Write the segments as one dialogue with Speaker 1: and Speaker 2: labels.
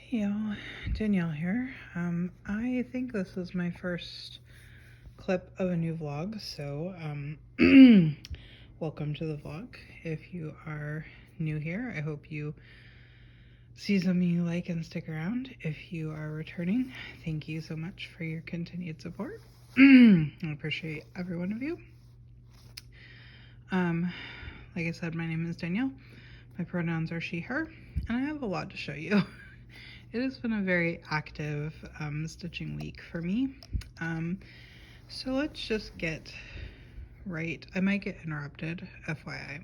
Speaker 1: Hey y'all, Danielle here. I think this is my first clip of a new vlog, so welcome to the vlog. If you are new here, I hope you see something you like and stick around. If you are returning, thank you so much for your continued support. I appreciate every one of you. Like I said, my name is Danielle. My pronouns are she, her, and I have a lot to show you. It has been a very active stitching week for me. So let's just get right. I might get interrupted, FYI.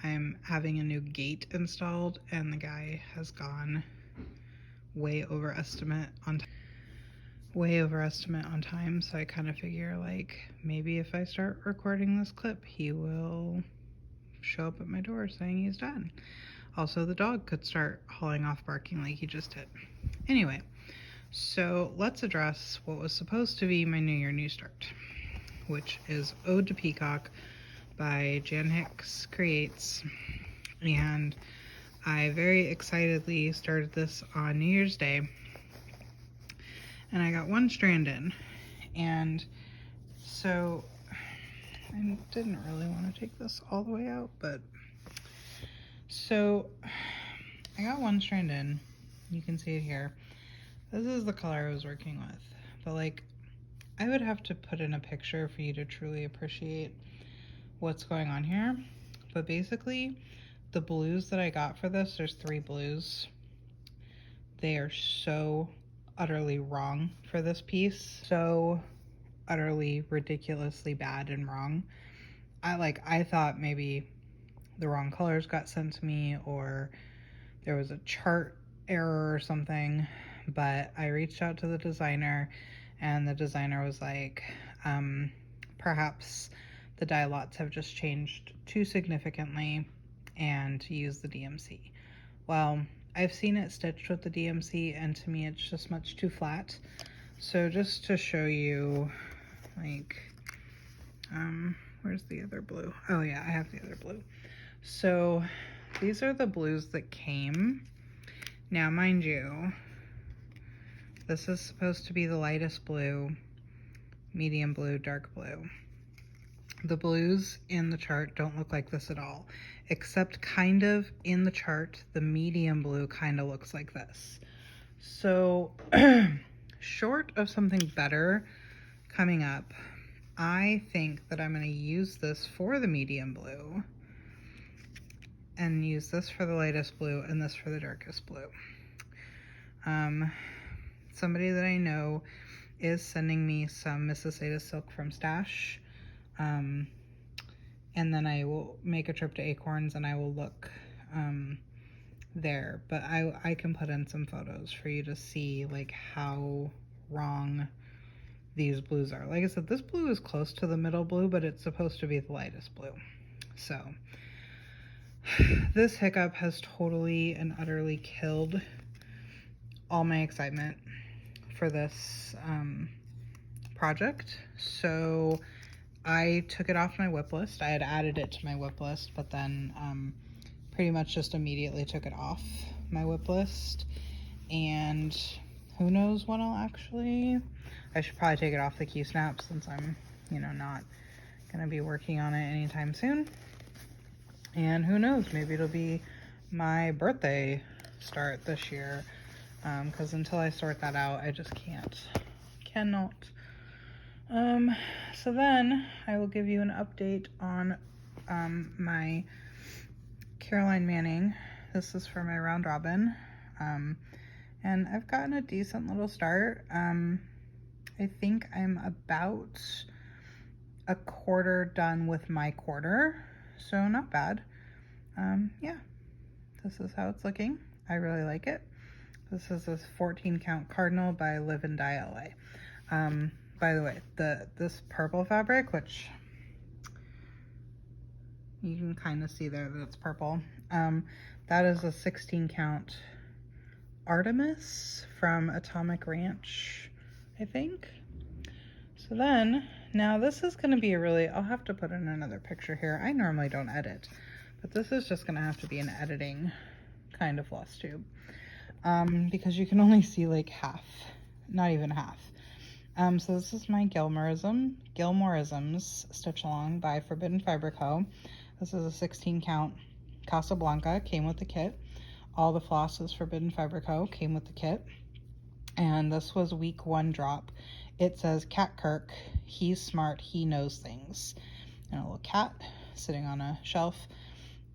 Speaker 1: I'm having a new gate installed and the guy has gone way over estimate on time, so I kind of figure like maybe if I start recording this clip, he will show up at my door saying he's done. Also, the dog could start hauling off barking like he just did. Anyway, so let's address what was supposed to be my New Year New Start, which is Ode to Peacock by Jan Hicks Creates. And I very excitedly started this on New Year's Day. And I got one strand in. And so I didn't really want to take this all the way out, but so I got one strand in. You can see it here. This is the color I was working with, but like I would have to put in a picture for you to truly appreciate what's going on here. But basically the blues that I got for this, there's 3 blues. They are so utterly wrong for this piece. So utterly ridiculously bad and wrong. I thought maybe the wrong colors got sent to me or there was a chart error or something, but I reached out to the designer and the designer was like, perhaps the dye lots have just changed too significantly and to use the DMC. Well, I've seen it stitched with the DMC and to me it's just much too flat. So just to show you, like, where's the other blue? Oh yeah, I have the other blue. So these are the blues that came. Now, mind you, this is supposed to be the lightest blue, medium blue, dark blue. The blues in the chart don't look like this at all, except kind of in the chart, the medium blue kind of looks like this. So short of something better coming up, I think that I'm going to use this for the medium blue and use this for the lightest blue and this for the darkest blue. Somebody that I know is sending me some Mrs. Ada silk from Stash. And then I will make a trip to Acorns and I will look there. But I can put in some photos for you to see like how wrong these blues are. Like I said, this blue is close to the middle blue, but it's supposed to be the lightest blue. So this hiccup has totally and utterly killed all my excitement for this project. So I took it off my whip list. I had added it to my whip list, but then pretty much just immediately took it off my whip list. And who knows when I'll actually, I should probably take it off the key snap since I'm, not gonna be working on it anytime soon. And who knows, maybe it'll be my birthday start this year, because until I sort that out, I just cannot. So then I will give you an update on my Caroline Manning. This is for my round robin, and I've gotten a decent little start. I think I'm about a quarter done with my quarter, so not bad. Yeah, this is how it's looking. I really like it. This is this 14 count cardinal by Live and Dye LA. By the way, this purple fabric, which you can kind of see there that it's purple, that is a 16 count Artemis from Atomic Ranch, I think. So then, now this is going to be I'll have to put in another picture here. I normally don't edit, but this is just going to have to be an editing kind of Flosstube. because you can only see like half, not even half. So this is my Gilmoreisms Stitch Along by Forbidden Fiber Co. This is a 16 count Casablanca, came with the kit. All the flosses Forbidden Fiber Co. came with the kit. And this was week 1 drop. It says Cat Kirk, he's smart, he knows things. And a little cat sitting on a shelf.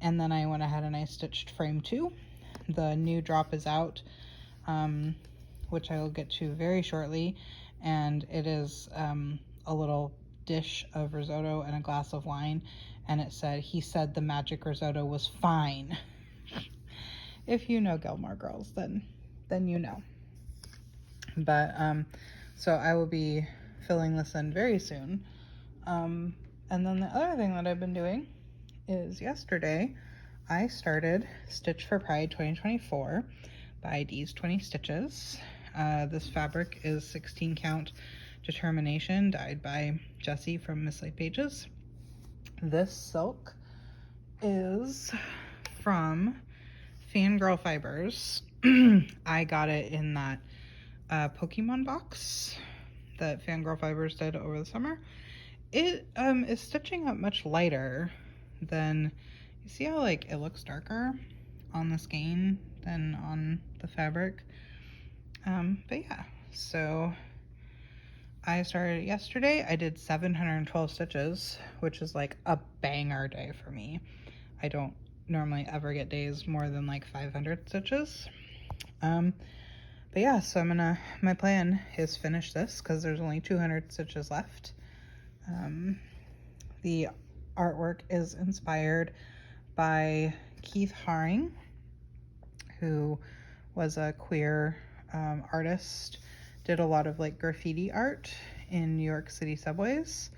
Speaker 1: And then I went ahead and I stitched frame 2. The new drop is out, which I will get to very shortly. And it is a little dish of risotto and a glass of wine. And it said, he said the magic risotto was fine. If you know Gilmore Girls, then you know. But so I will be filling this in very soon. And then the other thing that I've been doing is yesterday I started Stitch for Pride 2024 by D's 20 Stitches. This fabric is 16 count Determination, dyed by Jessie from Miss Light Pages. This silk is from Fangirl Fibers. I got it in that Pokemon box that Fangirl Fibers did over the summer. It is stitching up much lighter than, you see how like it looks darker on the skein than on the fabric. But yeah, so I started yesterday. I did 712 stitches, which is like a banger day for me. I don't normally ever get days more than like 500 stitches. But yeah, so my plan is finish this because there's only 200 stitches left. The artwork is inspired by Keith Haring, who was a queer artist, did a lot of like graffiti art in New York City subways,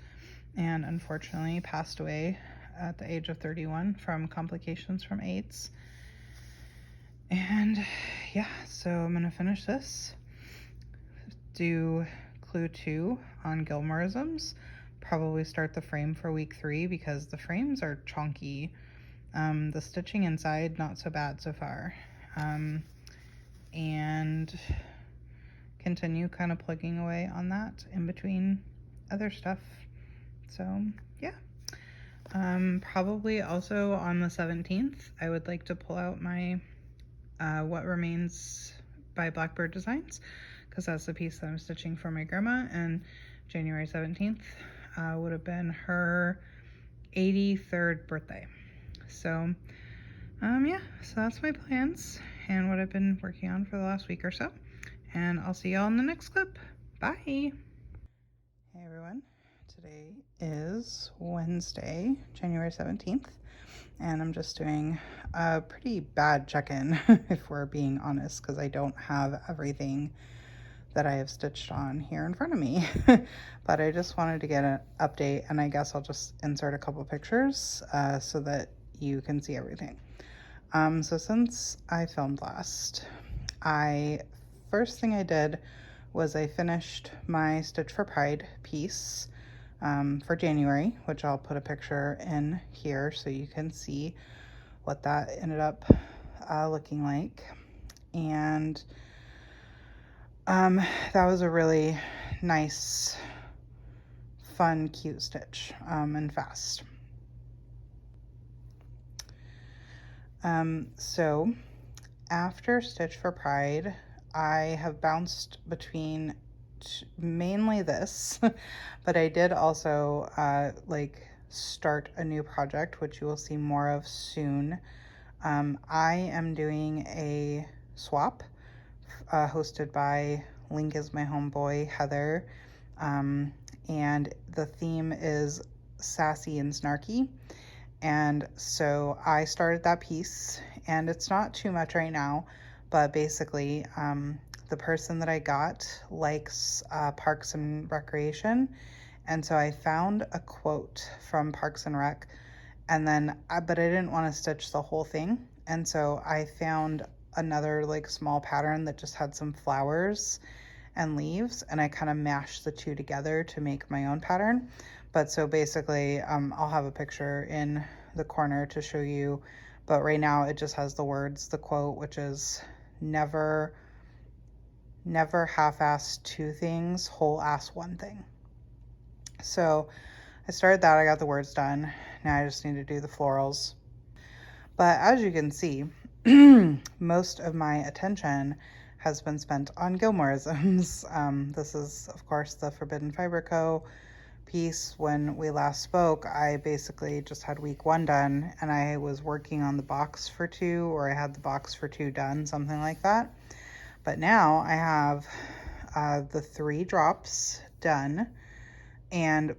Speaker 1: and unfortunately passed away at the age of 31 from complications from AIDS. And yeah, so I'm gonna finish this, do clue 2 on Gilmoreisms, probably start the frame for week 3 because the frames are chunky. The stitching inside, not so bad so far. And continue kind of plugging away on that in between other stuff. So yeah. Probably also on the 17th, I would like to pull out my What Remains by Blackbird Designs, because that's the piece that I'm stitching for my grandma, and January 17th would have been her 83rd birthday. So yeah, so that's my plans and what I've been working on for the last week or so, and I'll see y'all in the next clip. Bye. Hey everyone, today is Wednesday, January 17th, and I'm just doing a pretty bad check-in if we're being honest, because I don't have everything that I have stitched on here in front of me. But I just wanted to get an update, and I guess I'll just insert a couple pictures so that you can see everything. So since I filmed last, first thing I did was I finished my Stitch for Pride piece for January, which I'll put a picture in here so you can see what that ended up looking like. And that was a really nice, fun, cute stitch, and fast. So after Stitch for Pride, I have bounced between mainly this, but I did also like start a new project, which you will see more of soon. I am doing a swap hosted by Link is my homeboy, Heather, and the theme is sassy and snarky. And so I started that piece, and it's not too much right now, but basically the person that I got likes Parks and Recreation, and so I found a quote from Parks and Rec, and then but I didn't want to stitch the whole thing, and so I found another like small pattern that just had some flowers and leaves, and I kind of mashed the two together to make my own pattern. But so basically I'll have a picture in the corner to show you, but right now it just has the words, the quote, which is Never half-ass two things, whole-ass one thing. So I started that, I got the words done. Now I just need to do the florals. But as you can see, most of my attention has been spent on Gilmoreisms. This is, of course, the Forbidden Fiber Co. piece. When we last spoke, I basically just had week 1 done, and I was working on the box for 2, or I had the box for 2 done, something like that. But now I have the 3 drops done, and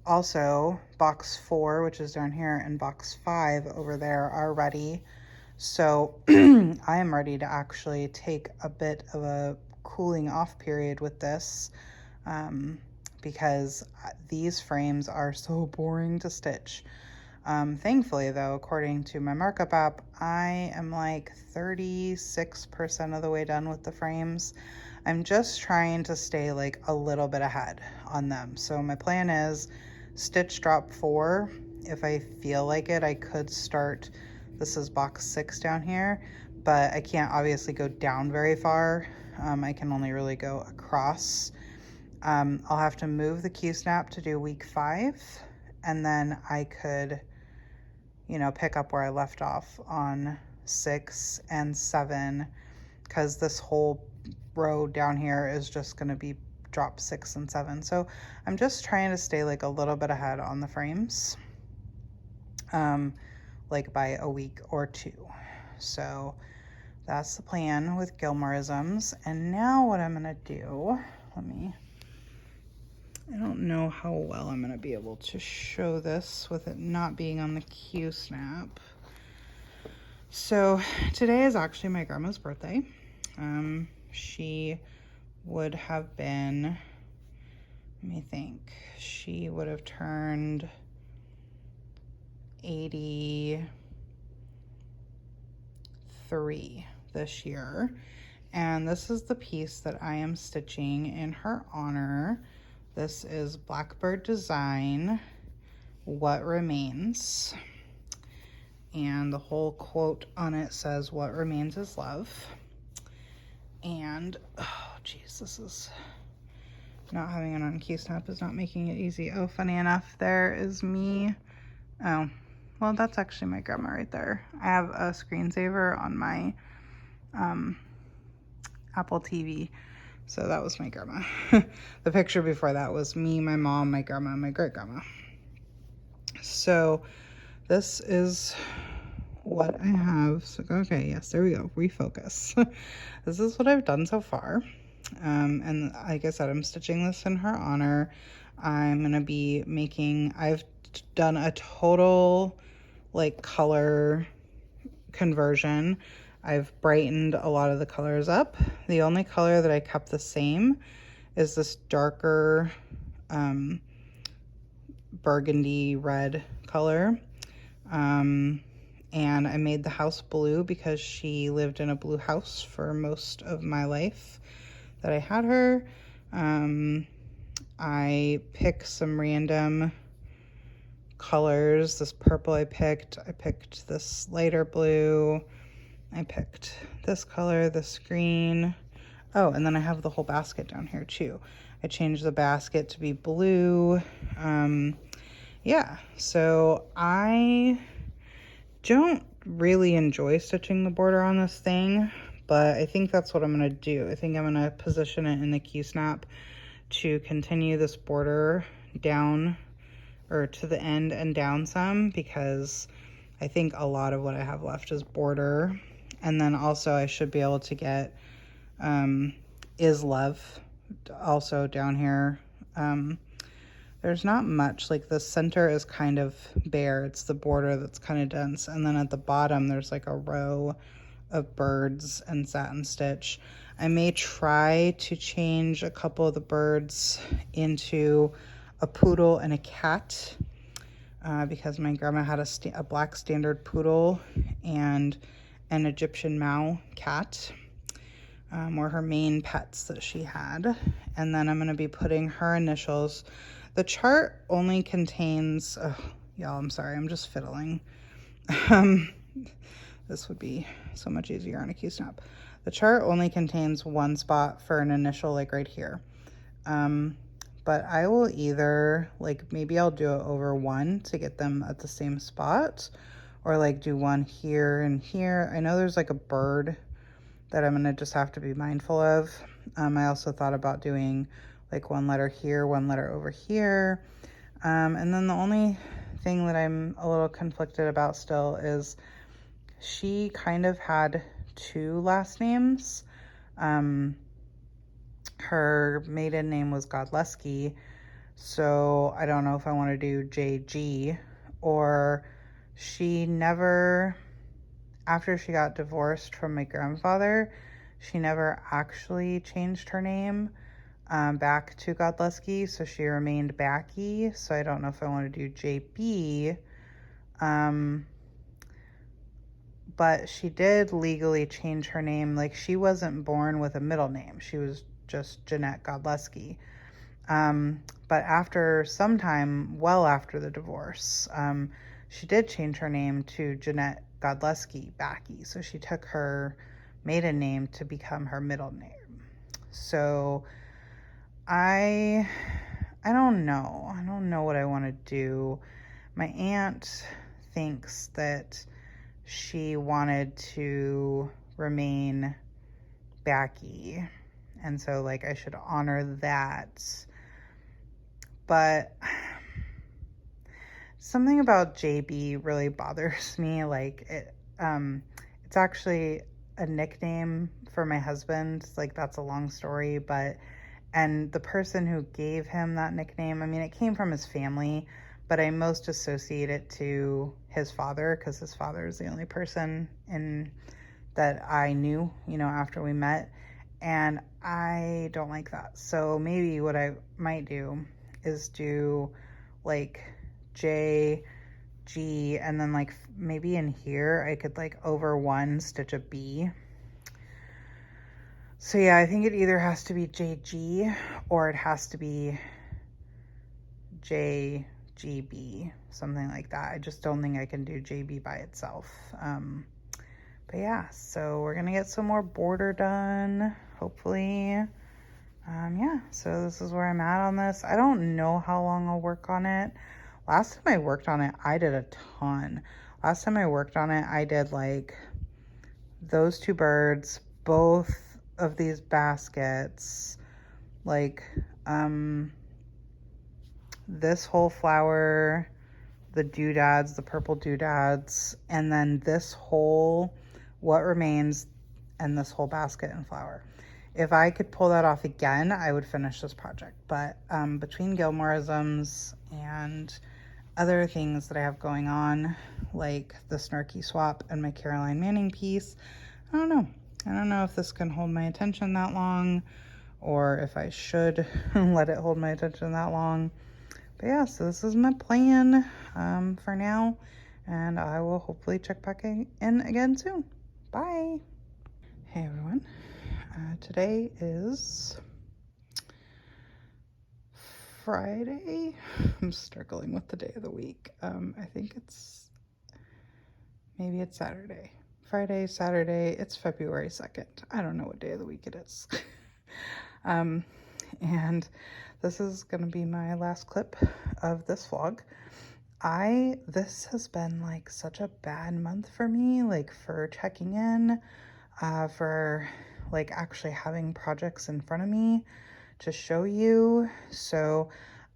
Speaker 1: also box 4, which is down here, and box 5 over there are ready. So I am ready to actually take a bit of a cooling off period with this, because these frames are so boring to stitch. Thankfully though, according to my markup app, I am like 36% of the way done with the frames. I'm just trying to stay like a little bit ahead on them. So my plan is stitch drop 4. If I feel like it, I could start, this is box 6 down here, but I can't obviously go down very far. I can only really go across. I'll have to move the Q-snap to do week 5, and then I could, you know, pick up where I left off on 6 and 7, because this whole row down here is just going to be drop 6 and 7. So I'm just trying to stay like a little bit ahead on the frames, like by a week or 2. So that's the plan with Gilmoreisms. And now what I'm gonna do, I don't know how well I'm gonna be able to show this with it not being on the Q-snap. So today is actually my grandma's birthday. She would have been, let me think, she would have turned 83 this year, and this is the piece that I am stitching in her honor. This is Blackbird Design, What Remains, and the whole quote on it says, "What remains is love." And oh geez, this is not having it on Q-snap is not making it easy. Oh, funny enough, there is me. Oh, well, that's actually my grandma right there. I have a screensaver on my Apple TV, so that was my grandma. The picture before that was me, my mom, my grandma, and my great-grandma. So this is what I have. So, okay, yes, there we go. Refocus. This is what I've done so far. And like I said, I'm stitching this in her honor. I'm going to be making, I've done a total like color conversion. I've brightened a lot of the colors up. The only color that I kept the same is this darker burgundy red color. And I made the house blue because she lived in a blue house for most of my life that I had her. I picked some random colors. This purple I picked this lighter blue, I picked this color, this green. Oh, and then I have the whole basket down here too. I changed the basket to be blue. Yeah, so I don't really enjoy stitching the border on this thing, but I think that's what I'm gonna do. I think I'm gonna position it in the Q-snap to continue this border down, or to the end and down some, because I think a lot of what I have left is border. And then also I should be able to get Is Love also down here. There's not much, like the center is kind of bare. It's the border that's kind of dense. And then at the bottom, there's like a row of birds and satin stitch. I may try to change a couple of the birds into a poodle and a cat, because my grandma had a black standard poodle and an Egyptian Mau cat, were her main pets that she had. And then I'm going to be putting her initials. The chart only contains, y'all, I'm sorry, I'm just fiddling. This would be so much easier on a Q-snap. The chart only contains one spot for an initial, like right here. But I will either, like, maybe I'll do it over one to get them at the same spot, or like do one here and here. I know there's like a bird that I'm gonna just have to be mindful of. I also thought about doing like one letter here, one letter over here. And then the only thing that I'm a little conflicted about still is she kind of had two last names. Her maiden name was Godleski, so I don't know if I want to do JG, or she never, after she got divorced from my grandfather, she never actually changed her name back to Godleski, so she remained Backy. So I don't know if I want to do JB. But she did legally change her name. Like, she wasn't born with a middle name. She was just Jeanette Godleski. But after some time, well after the divorce, she did change her name to Jeanette Godleski Backy. So she took her maiden name to become her middle name. So I don't know. I don't know what I want to do. My aunt thinks that she wanted to remain Backy, and so like I should honor that. But something about JB really bothers me. Like it's actually a nickname for my husband. Like, that's a long story, and the person who gave him that nickname, I mean, it came from his family, but I most associate it to his father, because his father is the only person that I knew, after we met, and I don't like that. So maybe what I might do is do like J, G, and then like maybe in here I could like over one stitch a B. So yeah, I think it either has to be JG or it has to be JGB, something like that. I just don't think I can do JB by itself. But yeah, so we're gonna get some more border done, hopefully. Yeah, so this is where I'm at on this. I don't know how long I'll work on it. Last time I worked on it, I did a ton. Last time I worked on it, I did like those two birds, both of these baskets, like this whole flower, the doodads, the purple doodads, and then this whole what remains, and this whole basket and flower. If I could pull that off again, I would finish this project. But between Gilmoreisms and other things that I have going on, like the Snarky Swap and my Caroline Manning piece, I don't know. I don't know if this can hold my attention that long, or if I should let it hold my attention that long. But yeah, so this is my plan for now, and I will hopefully check back in again soon. Bye. Hey everyone. Today is Friday. I'm struggling with the day of the week. I think maybe it's Saturday. Friday, Saturday, it's February 2nd. I don't know what day of the week it is. And this is going to be my last clip of this vlog. This has been like such a bad month for me, like for checking in, for like actually having projects in front of me to show you. So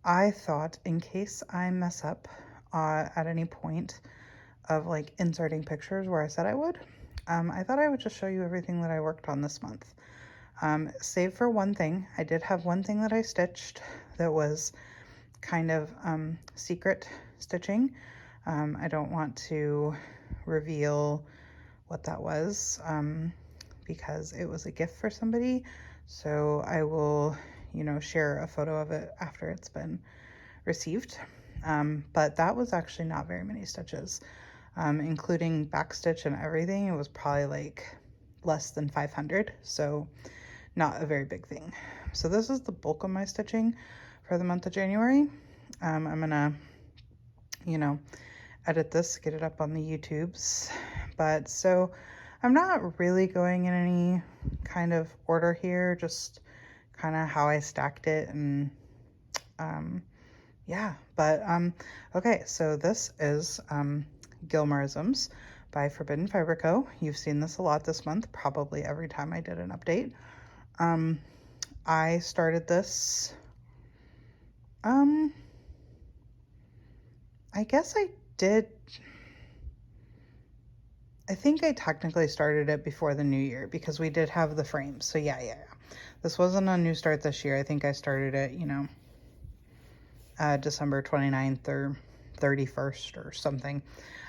Speaker 1: I thought, in case I mess up at any point of like inserting pictures where I said I would, I thought I would just show you everything that I worked on this month. Save for one thing. I did have one thing that I stitched that was kind of secret stitching. I don't want to reveal what that was because it was a gift for somebody. So I will, share a photo of it after it's been received. But that was actually not very many stitches, including back stitch and everything. It was probably like less than 500. So not a very big thing. So this is the bulk of my stitching for the month of January. I'm gonna, edit this, get it up on the YouTubes. But so I'm not really going in any kind of order here, just kind of how I stacked it, and yeah, but okay, so this is Gilmorisms by Forbidden Fiber Co. You've seen this a lot this month, probably every time I did an update. I started this, I guess I did, I think I technically started it before the new year because we did have the frames. So yeah. This wasn't a new start this year. I think I started it, you know, December 29th or 31st or something.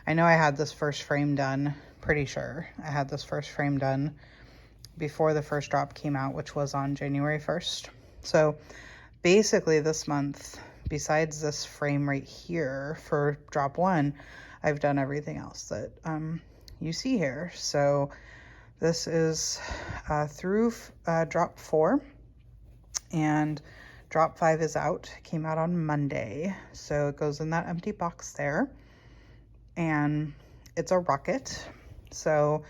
Speaker 1: I know I had this first frame done, pretty sure I had this first frame done before the first drop came out, which was on January 1st. So basically this month, besides this frame right here for drop 1, I've done everything else that you see here. So this is through drop 4, and drop 5 is out. It came out on Monday, so it goes in that empty box there, and it's a rocket, so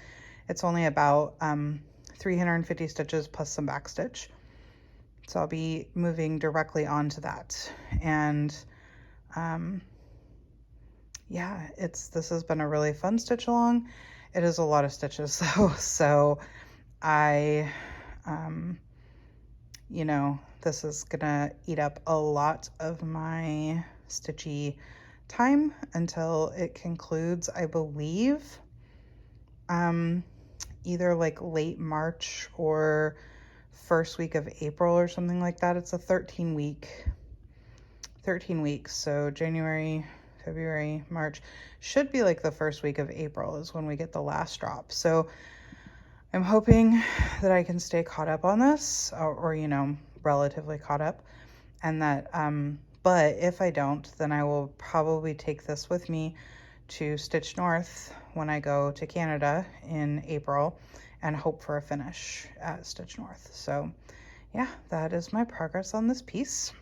Speaker 1: it's only about 350 stitches plus some back stitch. So I'll be moving directly onto that, and yeah, this has been a really fun stitch along. It is a lot of stitches though, so I you know, this is gonna eat up a lot of my stitchy time until it concludes, I believe, either like late March or first week of April or something like that. It's a 13 weeks. So January, February, March, should be like the first week of April is when we get the last drop. So I'm hoping that I can stay caught up on this, or you know, relatively caught up, and that, but if I don't, then I will probably take this with me to Stitch North when I go to Canada in April and hope for a finish at Stitch North. So yeah, that is my progress on this piece.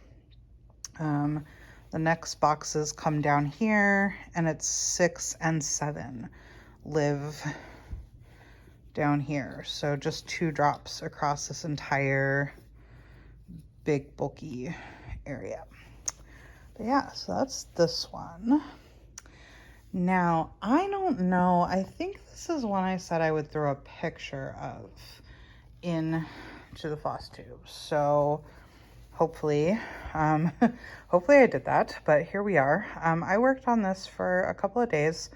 Speaker 1: The next boxes come down here, and it's 6 and 7 live down here. So just 2 drops across this entire big bulky area. But yeah, so that's this one. Now, I don't know, I think this is one I said I would throw a picture of into the Flosstube. So hopefully, hopefully I did that, but here we are. I worked on this for a couple of days.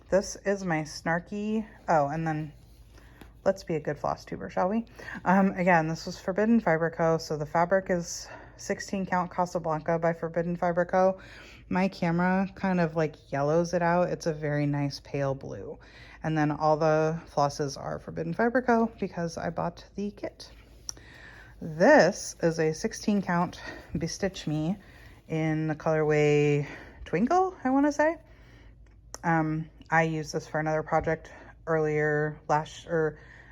Speaker 1: This is my snarky, oh, and then let's be a good floss tuber, shall we? Again, this was Forbidden Fiber Co. So the fabric is 16 count Casablanca by Forbidden Fiber Co. My camera kind of like yellows it out. It's a very nice pale blue. And then all the flosses are Forbidden Fiber Co. because I bought the kit. This is a 16 count Bestitch Me in the colorway Twinkle, I want to say. I used this for another project earlier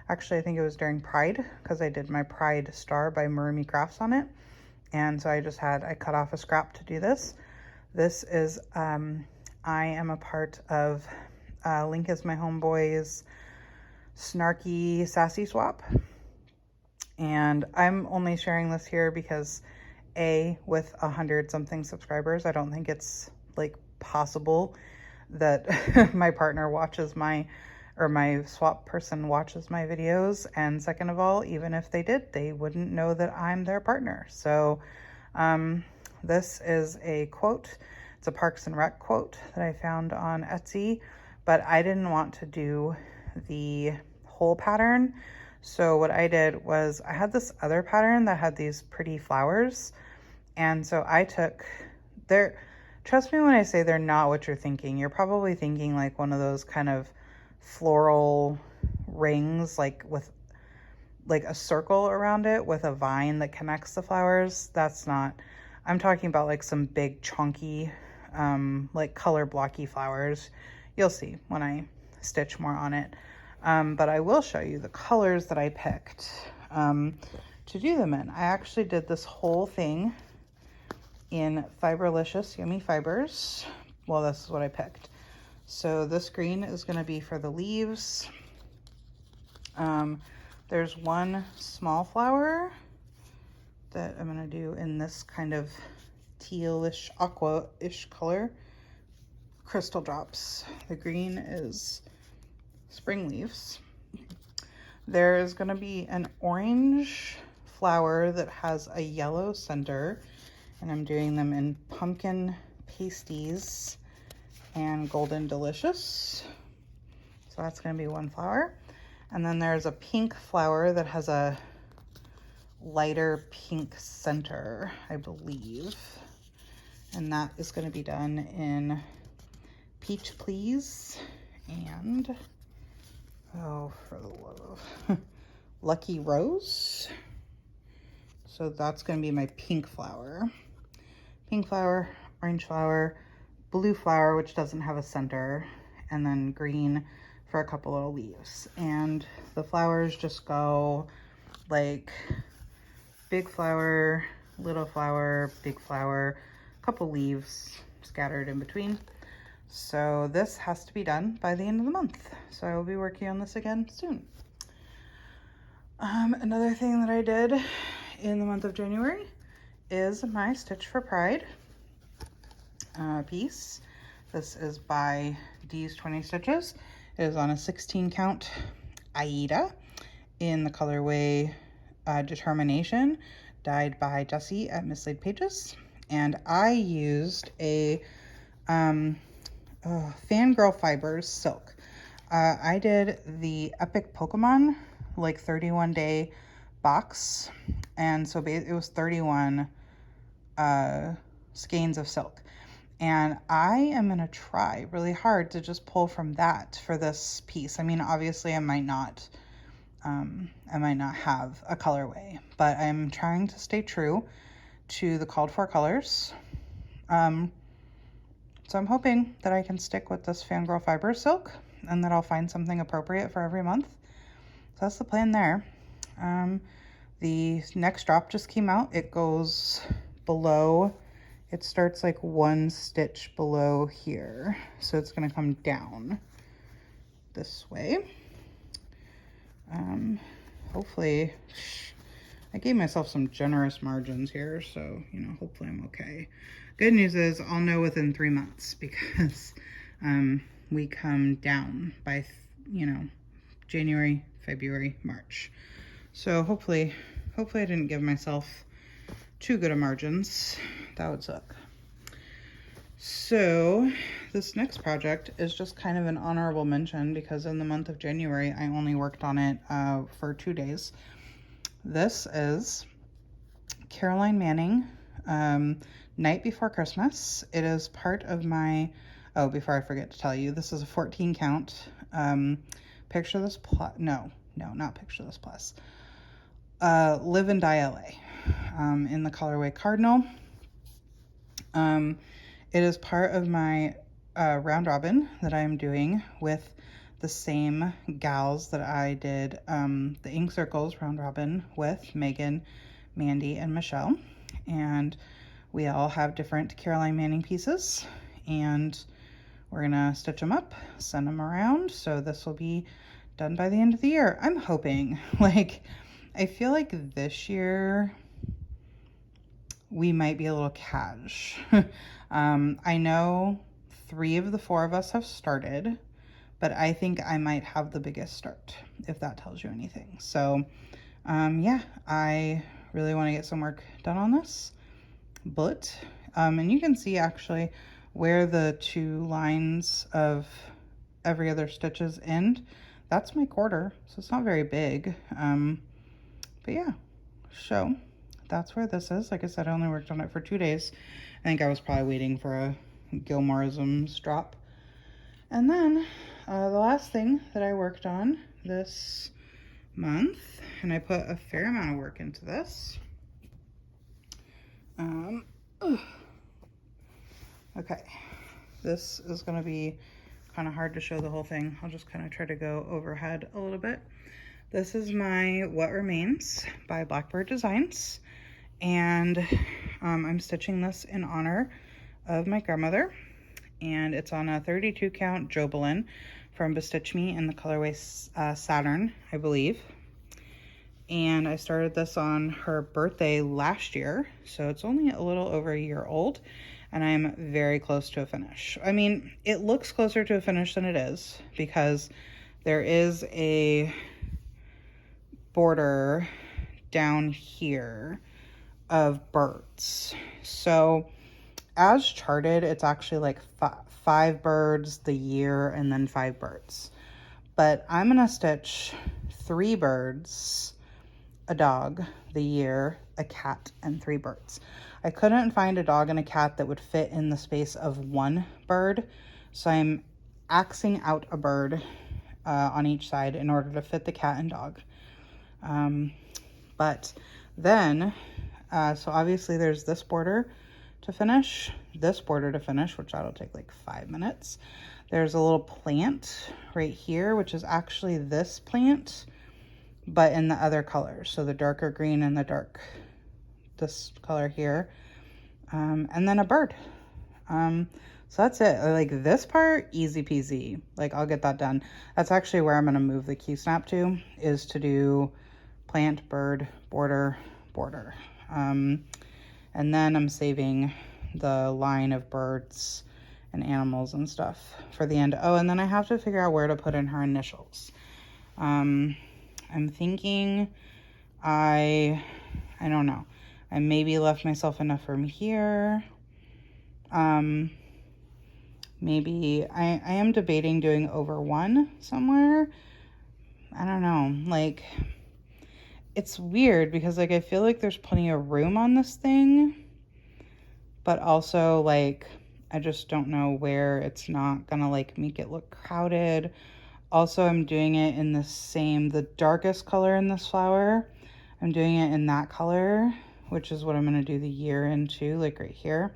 Speaker 1: actually I think it was during Pride, because I did my Pride star by Marumi Crafts on it. And so I cut off a scrap to do this. This is, I am a part of Link is My Homeboy's Snarky Sassy Swap. And I'm only sharing this here because with 100 something subscribers, I don't think it's like possible that my partner watches my swap person watches my videos. And second of all, even if they did, they wouldn't know that I'm their partner. So this is a quote. It's a Parks and Rec quote that I found on Etsy, but I didn't want to do the whole pattern. So what I did was I had this other pattern that had these pretty flowers. And so I took trust me when I say they're not what you're thinking. You're probably thinking like one of those kind of floral rings, like with like a circle around it with a vine that connects the flowers. That's not, I'm talking about like some big chunky, like color blocky flowers. You'll see when I stitch more on it. But I will show you the colors that I picked to do them in. I actually did this whole thing in Fiberlicious Yummy Fibers. Well, this is what I picked. So this green is going to be for the leaves. There's one small flower that I'm going to do in this kind of tealish, aqua-ish color. Crystal drops. The green is spring leaves. There is going to be an orange flower that has a yellow center, and I'm doing them in pumpkin pasties and golden delicious. So that's going to be one flower. And then there's a pink flower that has a lighter pink center, I believe. And that is going to be done in Peach Please and, oh, for the love of Lucky Rose. So that's going to be my pink flower. Pink flower, orange flower, blue flower, which doesn't have a center, and then green for a couple little leaves. And the flowers just go like big flower, little flower, big flower, couple leaves scattered in between. So this has to be done by the end of the month. So I will be working on this again soon. Another thing that I did in the month of January is my Stitch for Pride piece. This is by D's 20 Stitches. It is on a 16 count Aida in the colorway Determination, dyed by Jessie at Mislaid Pages. And I used a Fangirl Fibers silk. I did the Epic Pokemon like 31-day box, and so it was 31 skeins of silk. And I am gonna try really hard to just pull from that for this piece. I mean, obviously I might not have a colorway, but I'm trying to stay true to the called for colors. So I'm hoping that I can stick with this Fangirl Fiber silk and that I'll find something appropriate for every month. So that's the plan there. The next drop just came out. It goes below, it starts like one stitch below here. So it's gonna come down this way. Hopefully, I gave myself some generous margins here, so, you know, hopefully I'm okay. Good news is I'll know within 3 months because we come down by, you know, January, February, March. So hopefully I didn't give myself too good of margins. That would suck. So this next project is just kind of an honorable mention because in the month of January, I only worked on it for 2 days. This is Caroline Manning, Night Before Christmas. It is part of my, oh, before I forget to tell you, this is a 14 count, Picture This Plus, no, not Picture This Plus, Live and Die LA, in the colorway Cardinal. It is part of my round robin that I'm doing with the same gals that I did the Ink Circles round robin with, Megan, Mandy, and Michelle. And we all have different Caroline Manning pieces, and we're gonna stitch them up, send them around. So this will be done by the end of the year. I'm hoping. Like, I feel like this year we might be a little cash. I know 3 of the 4 of us have started, but I think I might have the biggest start, if that tells you anything. So yeah, I really want to get some work done on this. But and you can see actually where the 2 lines of every other stitches end. That's my quarter, so it's not very big. But yeah, so that's where this is. Like I said, I only worked on it for 2 days. I think I was probably waiting for a Gilmoreisms drop. And then the last thing that I worked on this month, and I put a fair amount of work into this. Okay, this is going to be kind of hard to show the whole thing. I'll just kind of try to go overhead a little bit. This is my What Remains by Blackbird Designs, and I'm stitching this in honor of my grandmother. and it's on a 32 count Jobelin from Bestitch Me in the colorway Saturn, I believe. And I started this on her birthday last year, so it's only a little over a year old, and I'm very close to a finish. I mean, it looks closer to a finish than it is because there is a border down here of birds. So as charted, it's actually like 5 birds the year and then 5 birds. But I'm gonna stitch 3 birds, a dog the year, a cat, and 3 birds. I couldn't find a dog and a cat that would fit in the space of 1 bird, so I'm axing out a bird on each side in order to fit the cat and dog. But then, so obviously there's this border to finish, this border to finish, which that'll take like 5 minutes. There's a little plant right here, which is actually this plant, but in the other color. So the darker green and this color here. And then a bird. So that's it. Like this part, easy peasy. Like I'll get that done. That's actually where I'm gonna move the Q-snap to, is to do plant, bird, border, border. And then I'm saving the line of birds and animals and stuff for the end. Oh, and then I have to figure out where to put in her initials. I'm thinking I don't know. I maybe left myself enough room here. Maybe I am debating doing over 1 somewhere. I don't know. Like, it's weird because like I feel like there's plenty of room on this thing, but also like I just don't know where it's not gonna like make it look crowded. Also, I'm doing it in the darkest color in this flower. I'm doing it in that color, which is what I'm gonna do the year into, like right here.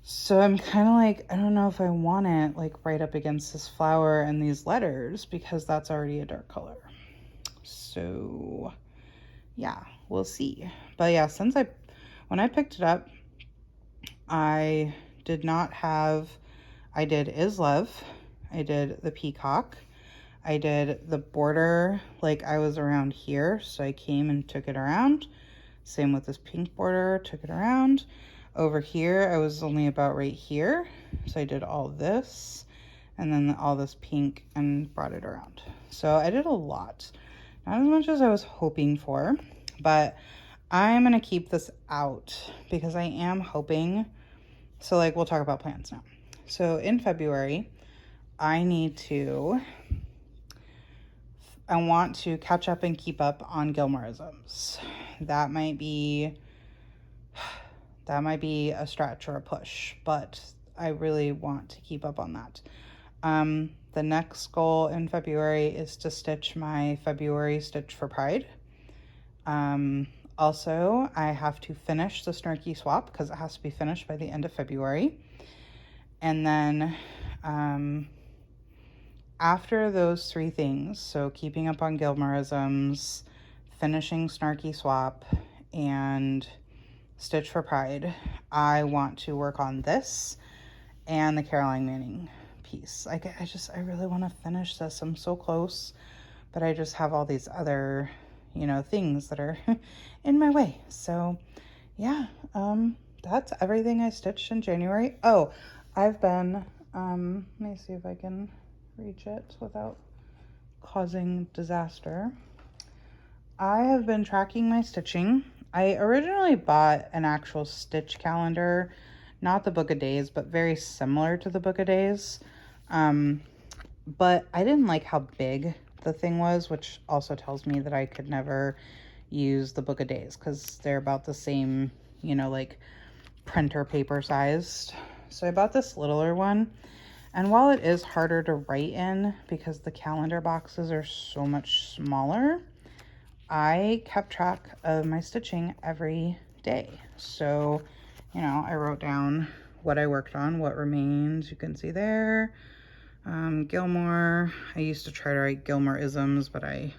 Speaker 1: So I'm kind of like, I don't know if I want it like right up against this flower and these letters because that's already a dark color. So yeah, we'll see. But yeah, when I picked it up, I did Is Love. I did the peacock. I did the border, like I was around here, so I came and took it around. Same with this pink border, took it around. Over here, I was only about right here, so I did all this, and then all this pink and brought it around. So I did a lot. Not as much as I was hoping for, but I'm gonna keep this out because I am hoping, so like we'll talk about plans now. So in February, I want to catch up and keep up on Gilmoreisms. That might be a stretch or a push, but I really want to keep up on that. The next goal in February is to stitch my February Stitch for Pride. Also, I have to finish the Snarky Swap because it has to be finished by the end of February. And then after those 3 things, so keeping up on Gilmoreisms, finishing Snarky Swap, and Stitch for Pride, I want to work on this and the Caroline Manning piece. I really want to finish this. I'm so close, but I just have all these other, things that are in my way. So yeah, that's everything I stitched in January. Oh, I've been, let me see if I can reach it without causing disaster. I have been tracking my stitching. I originally bought an actual stitch calendar, not the Book of Days, but very similar to the Book of Days. But I didn't like how big the thing was, which also tells me that I could never use the Book of Days because they're about the same, like printer paper sized. So I bought this littler one. And while it is harder to write in because the calendar boxes are so much smaller, I kept track of my stitching every day. So, I wrote down what I worked on, what remains, you can see there. Gilmore, I used to try to write Gilmore-isms, but I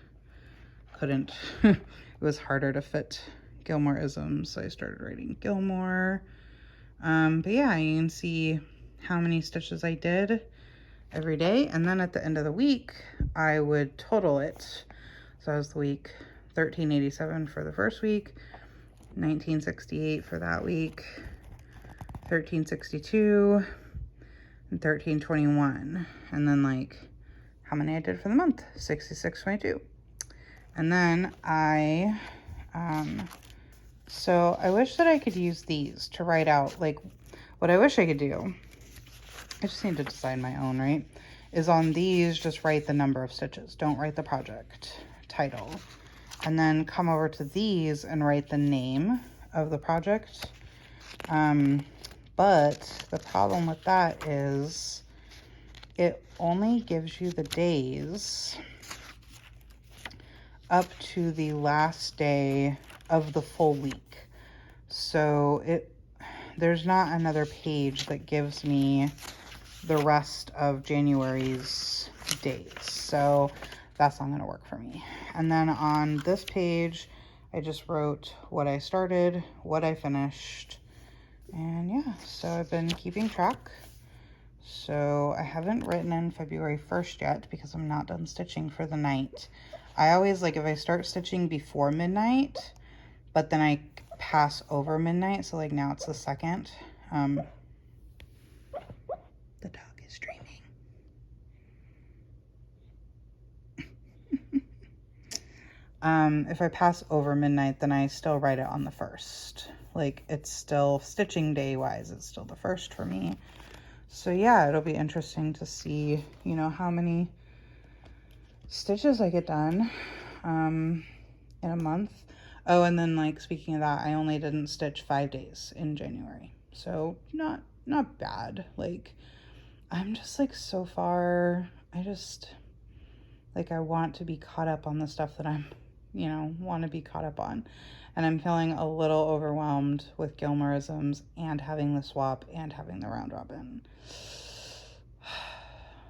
Speaker 1: couldn't. It was harder to fit Gilmore-isms, so I started writing Gilmore. But yeah, you can see how many stitches I did every day, and then at the end of the week I would total it. So that was the week 1387 for the first week, 1968 for that week, 1362, and 1321, and then like how many I did for the month, 6622. And then so I wish that I could use these to write out, like, what I wish I could do, I just need to decide my own, right, is on these, just write the number of stitches. Don't write the project title. And then come over to these and write the name of the project. But the problem with that is it only gives you the days up to the last day of the full week. So there's not another page that gives me the rest of January's days. So that's not gonna work for me. And then on this page, I just wrote what I started, what I finished, and yeah, so I've been keeping track. So I haven't written in February 1st yet because I'm not done stitching for the night. I always, like, if I start stitching before midnight, but then I pass over midnight, so like now it's the 2nd. The dog is dreaming. If I pass over midnight, then I still write it on the 1st. Like, it's still, stitching day wise, it's still the 1st for me. So yeah, it'll be interesting to see, you know, how many stitches I get done in a month. Oh, and then, like, speaking of that, I only didn't stitch 5 days in January. So not bad. Like, I'm just, like, so far, I just, like, I want to be caught up on the stuff that I'm, you know, want to be caught up on. And I'm feeling a little overwhelmed with Gilmorisms and having the swap and having the round robin.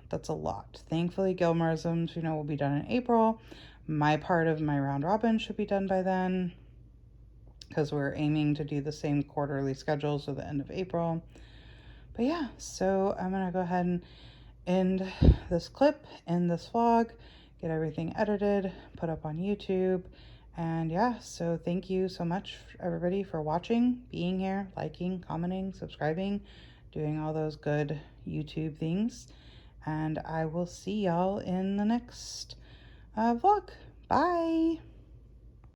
Speaker 1: That's a lot. Thankfully, Gilmorisms, you know, will be done in April. My part of my round robin should be done by then because we're aiming to do the same quarterly schedule, so the end of April. But yeah, so I'm gonna go ahead and end this clip, end this vlog, get everything edited, put up on YouTube. And yeah, so thank you so much, everybody, for watching, being here, liking, commenting, subscribing, doing all those good YouTube things. And I will see y'all in the next vlog. Bye!